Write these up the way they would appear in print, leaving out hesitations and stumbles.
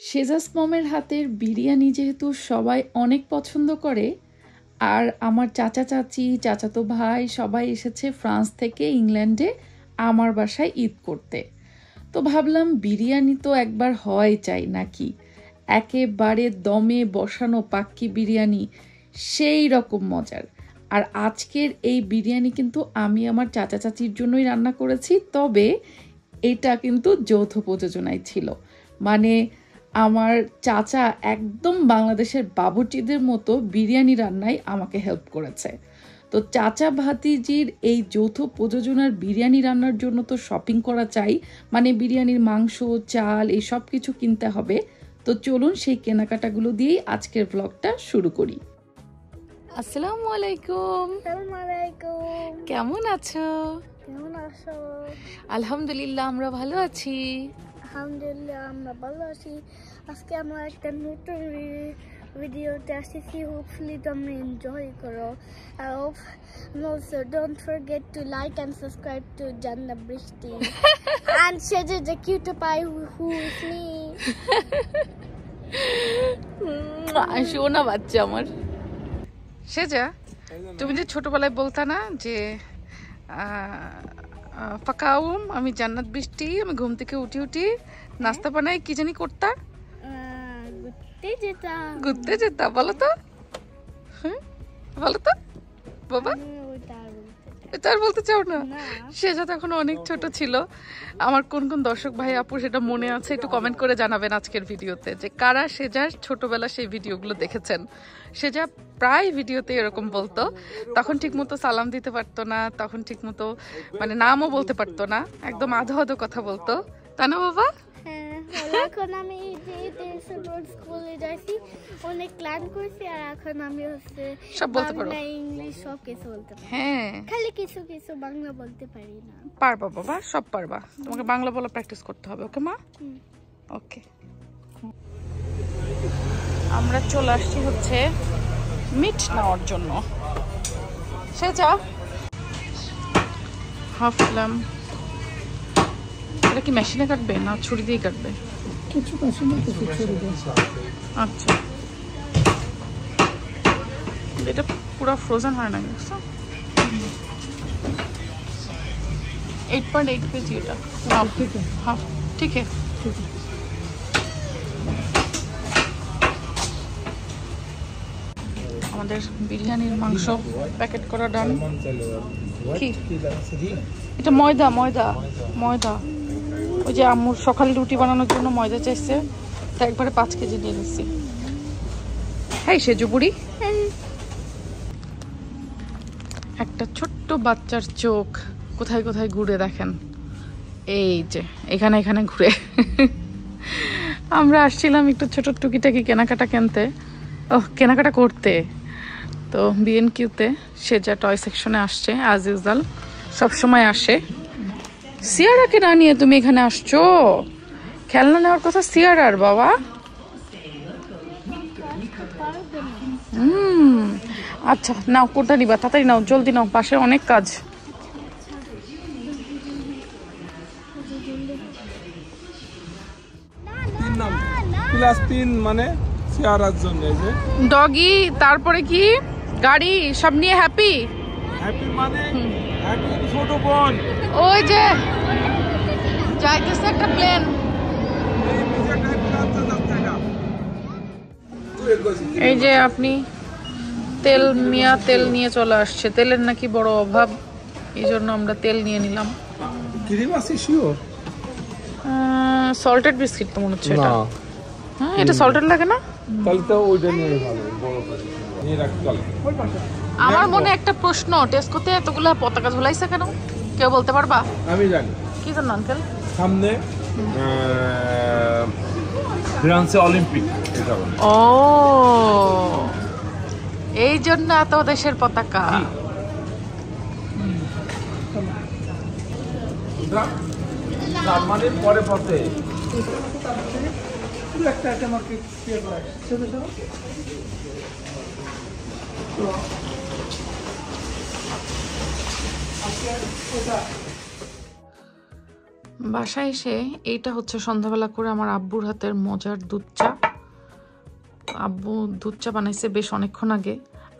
শেজাস মমের হাতের বিরিয়ানি যেহেতু সবাই অনেক পছন্দ করে, আর আমার চাচা চাচি চাচাতো ভাই সবাই এসেছে ফ্রান্স থেকে ইংল্যান্ডে আমার বাসায় ঈদ করতে। তো ভাবলাম বিরিয়ানি তো একবার হয় চাই নাকি, একেবারে দমে বসানো পাক্কি বিরিয়ানি, সেই রকম মজার। আর আজকের এই বিরিয়ানি কিন্তু আমি আমার চাচা চাচির জন্যই রান্না করেছি, তবে এটা কিন্তু যৌথ প্রযোজনায় ছিল। মানে আমার চাচা একদম বাংলাদেশের বাবুর্চিদের মতো বিরিয়ানি রান্নায় আমাকে হেল্প করেছে। তো চাচা ভাতিজির এই যৌথ প্রযোজনার বিরিয়ানি রান্নার জন্য তো শপিং করা চাই, মানে বিরিয়ানির মাংস চাল এই সব কিছু কিনতে হবে। তো চলুন সেই কেনাকাটাগুলো দিয়েই আজকের ব্লগটা শুরু করি। আসসালামু আলাইকুম। কেমন আছো? আলহামদুলিল্লাহ, আমরা ভালো আছি। আলহামদুলিল্লাহ, আমরা ভালো আছি। আজকে আমরা একটা নতুন ভিডিওতে আসছি, হোপফুলি তোমরা এনজয় করো। And also don't forget to like and subscribe to Janna Brishti and Sheja the cutie pie who is me. শোনা বাচ্চা আমার সেজা, তুমি যে ছোটবেলায় বলতা না যে ফাঁকাউম আমি জান্নাত বৃষ্টি, আমি ঘুম থেকে উঠি নাস্তা বানাই কি জানি করতা, ঘুরতে যেতা, বলো তো, বলো তো বাবা। এটা আর বলতে চাও না? সেজা তখন অনেক ছোট ছিল। আমার কোন কোন দর্শক ভাই আপু সেটা মনে আছে একটু কমেন্ট করে জানাবেন আজকের ভিডিওতে, যে কারা সেজার ছোটবেলা সেই ভিডিওগুলো দেখেছেন। সেজা প্রায় ভিডিওতে এরকম বলতো, তখন ঠিক মতো সালাম দিতে পারতো না, তখন ঠিক মতো মানে নামও বলতে পারতো না, একদম আধো আধো কথা বলতো, তাই না বাবা? এখন আমি স্কুলে যাইছি, অনেক ক্লান করছি, আর এখন আমি হচ্ছে সব বলতে পারো, ইংলিশ সব কিছু বলতে পারি। হ্যাঁ, খালি কিছু কিছু বাংলা বলতে পারি না। পারবা বাবা, সব পারবা। তোমাকে বাংলা বলা প্র্যাকটিস করতে হবে, ওকে মা? ওকে। আমরা চলে আসছি হচ্ছে মিট নেওয়ার জন্য। সেজা হাফ ল্যাম, এটা কি মেশিনে কাটবে না ছুরি দিয়ে কাটবে? কিছু মেশিনে কিছু ছুরি দিয়ে। আচ্ছা, এটা পুরো ফ্রোজেন হয় না, বুঝছো? 8.8 kg এটা। हाँ ठीक है, हाँ ठीक है, ठीक है। আমাদের বিরিয়ানির মাংস প্যাকেট করা ডান। কি এটা? ময়দা ময়দা ময়দা। ওই যে আম্মুর সকালে রুটি বানানোর জন্য ময়দা চাইছে, তা একবারে 5 কেজি নিয়ে নিচ্ছি। হ্যাঁ সেজু বুড়ি, একটা ছোট্ট বাচ্চার চোখ কোথায় কোথায় ঘুরে দেখেন, এই যে এখানে এখানে ঘুরে। আমরা আসছিলাম একটু ছোট টুকিটাকি কেনাকাটা কিনতে, কেনাকাটা করতে। তো বিএনকিউতে সেজা টয় সেকশনে আসছে, অ্যাজ ইউজুয়াল সবসময় আসে। সিয়ারাকে না নিয়ে তুমি এখানে আসছো? খেলনা নেওয়ার কথা সিয়ারার বাবা। আচ্ছা নাও, কোনটা নিবা? তাড়াতাড়ি নাও, জলদি নাও, পাশে অনেক কাজ। ক্লাস 3 মানে সিয়ারার জন্য এই যে ডগি, তারপরে কি গাড়ি সব নিয়ে হ্যাপি। হ্যাপি মানে হ্যাপি ছোট বোন, ওই যে যাইতেছে একটা প্লেন। এই যে আপনি তেল নিয়ে চলে আসছে, তেলের নাকি বড় অভাব, এই জন্য আমরা তেল নিয়ে নিলাম। ক্রিম আছে শিওর? সল্টেড বিস্কিট তো মনে হচ্ছে এটা। হ্যাঁ এটা সল্টেড লাগে না? তাহলে তো ওইটা নিয়ে ভালো, বড় করে নিয়ে রাখতে চলে। আমার মনে একটা প্রশ্ন, টেস্কোতে এতগুলা পতাকা ঝুলাইছে কেন, কেউ বলতে পারবা? আমি জানি কি জানো আঙ্কেল? সামনে ফ্রান্সে অলিম্পিক, এটা বলে। ও এই জন্য এত দেশের পতাকা। জার্মানির পরে পথে বাসায় এসে এইটা হচ্ছে সন্ধ্যাবেলা করে আমার আব্বুর হাতের মজার দুধ চা। আব্বু দুধ চা বানাইছে বেশ অনেকক্ষণ আগে,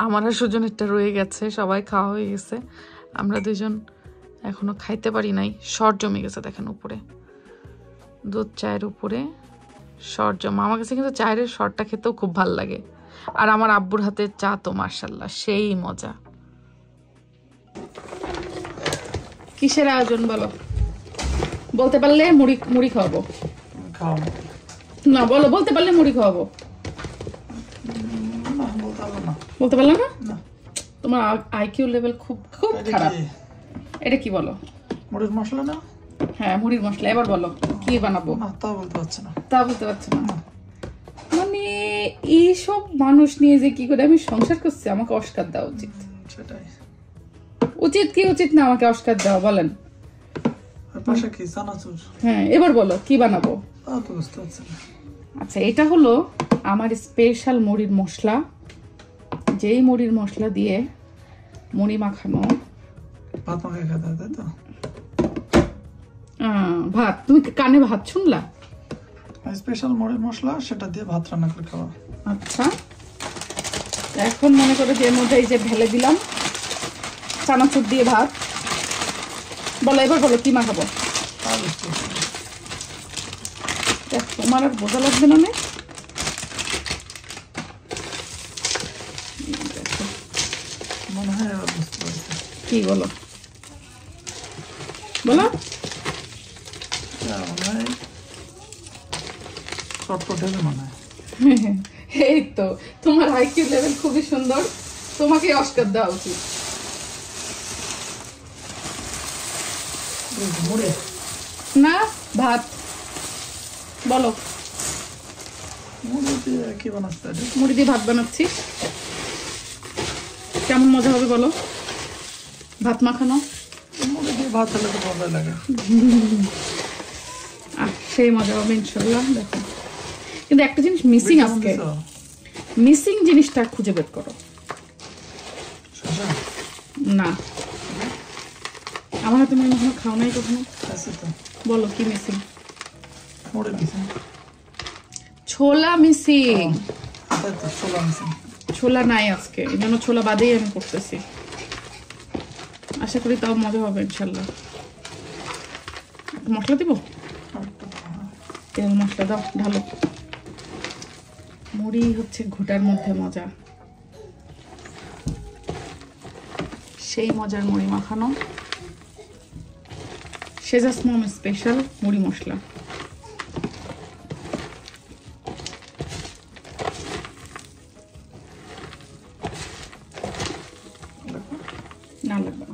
আমার আর সুজনেরটা রয়ে গেছে, সবাই খাওয়া হয়ে গেছে, আমরা দুজন এখনো খাইতে পারি নাই। শর্ট জমে গেছে দেখেন উপরে, দুধ চায়ের উপরে শর্ট জমা। আমার কাছে কিন্তু চায়ের শর্টটা খেতেও খুব ভাল লাগে, আর আমার আব্বুর হাতের চা তো মাশাআল্লাহ সেই মজা। কিসের আয়োজন বলো, বলতে পারলে মুড়ি মুড়ি খাওয়াবো। না বলো, বলতে পারলে মুড়ি খাওয়াবো। বলতে পারলাম না, তোমার আইকিউ লেভেল খুব খুব খারাপ। এটা কি বলো? মুড়ির মশলা না? হ্যাঁ মুড়ির মশলা। এবার বলো কি বানাবো। না তা বলতে পারছি না। তা বলতে পারছো না? মানে এইসব মানুষ নিয়ে যে কি করে আমি সংসার করছি, আমাকে অস্কার দেওয়া উচিত। সেটাই উচিত কি উচিত না আমাকে অস্কার দেওয়া বলেন। পাশে কি চানাচুর? হ্যাঁ এবার বলো কি বানাবো। তা তো বুঝতে পারছি না। আচ্ছা এটা হলো আমার স্পেশাল মুড়ির মশলা, যেই মুড়ির মশলা দিয়ে মুড়ি মাখানো। ভাত মাখায় খেতে হয় তাই তো? ভাত, তুমি কানে ভাত শুনলা? স্পেশাল মুড়ির মশলা, সেটা দিয়ে ভাত রান্না করে খাওয়া। আচ্ছা এখন মনে করো যে এর মধ্যে এই যে ঢেলে দিলাম চানাচুর দিয়ে ভাত। বলো এবার বলো কি মাখাবো। তা বুঝতে পারছি না। দেখ, তোমার আর বোঝা লাগবে না। মনে হয় এবার বুঝতে পারছি। কি বলো বলো। মনে হয় চটপট হবে মনে হয়। এই তো তোমার আইকিউ লেভেল খুবই সুন্দর, তোমাকে অস্কার দেওয়া উচিত। মুড়ি না ভাত। বলো মুড়ি দিয়ে কি বানাচ্ছে? মুড়ি দিয়ে ভাত বানাচ্ছি, কেমন মজা হবে বলো। ভাত মাখানো মুড়ি দিয়ে ভাত হলে তো ভালোই লাগে। সেই মজা হবে ইনশাল্লাহ। দেখো কিন্তু একটা জিনিস মিসিং আজকে, মিসিং জিনিসটা খুঁজে বের করো। না আমার তুমি কখনো খাও নাই কখনো। বলো কি মিসিং। মুড়ি মিসিং, ছোলা মিসিং। ছোলা মিসিং। ছোলা নাই আজকে, এই জন্য ছোলা বাদেই আমি করতেছি। আশা করি তাও মজা হবে ইনশাল্লাহ। মশলা দিব, তেল মশলা দাও ঢালো। মুড়ি হচ্ছে ঘোটার মধ্যে মজা, সেই মজার মুড়ি মাখানো। সেজাস মম স্পেশাল মুড়ি মশলা। না লাগবে